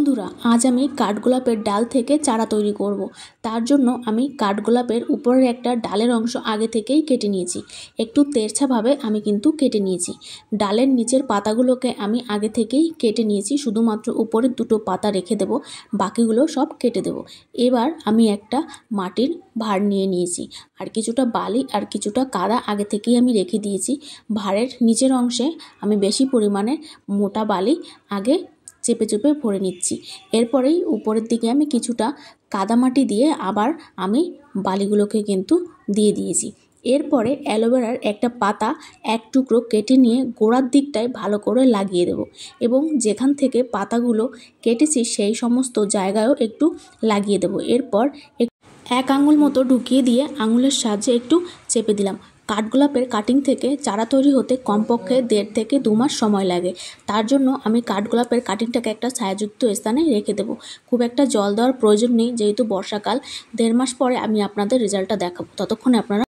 বন্ধুরা, আজ আমি কাঠগোলাপের ডাল থেকে চারা তৈরি করব। তার জন্য আমি কাঠগোলাপের উপরের একটা ডালের অংশ আগে থেকেই কেটে নিয়েছি। একটু তেরছাভাবে আমি কিন্তু কেটে নিয়েছি। ডালের নিচের পাতাগুলোকে আমি আগে থেকেই কেটে নিয়েছি, শুধুমাত্র উপরের দুটো পাতা রেখে দেব, বাকিগুলো সব কেটে দেব। এবার আমি একটা মাটির ভাঁড় নিয়ে নিয়েছি, আর কিছুটা বালি আর কিছুটা কাদা আগে থেকেই আমি রেখে দিয়েছি। ভাঁড়ের নিচের অংশে আমি বেশি পরিমাণে মোটা বালি আগে চেপে চেপে ভরে নিচ্ছি। এরপরেই উপরের দিকে আমি কিছুটা কাদামাটি দিয়ে আবার আমি বালিগুলোকে কিন্তু দিয়ে দিয়েছি। এরপরে অ্যালোভেরার একটা পাতা এক টুকরো কেটে নিয়ে গোড়ার দিকটায় ভালো করে লাগিয়ে দেব, এবং যেখান থেকে পাতাগুলো কেটেছি সেই সমস্ত জায়গায়ও একটু লাগিয়ে দেব। এরপর এক আঙুল মতো ঢুকিয়ে দিয়ে আঙুলের সাহায্যে একটু চেপে দিলাম। কাঠগোলাপের কাটিং থেকে চারা তৈরি হতে কমপক্ষে 1.5 থেকে 2 মাস সময় লাগে। তার জন্য আমি কাঠগোলাপের কাটিংটাকে একটা ছায়াযুক্ত স্থানে রেখে দেব। খুব একটা জল দেওয়ার প্রয়োজন নেই, যেহেতু বর্ষাকাল। 1.5 মাস পরে আমি আপনাদের রেজাল্টটা দেখাবো। ততক্ষণে আপনারা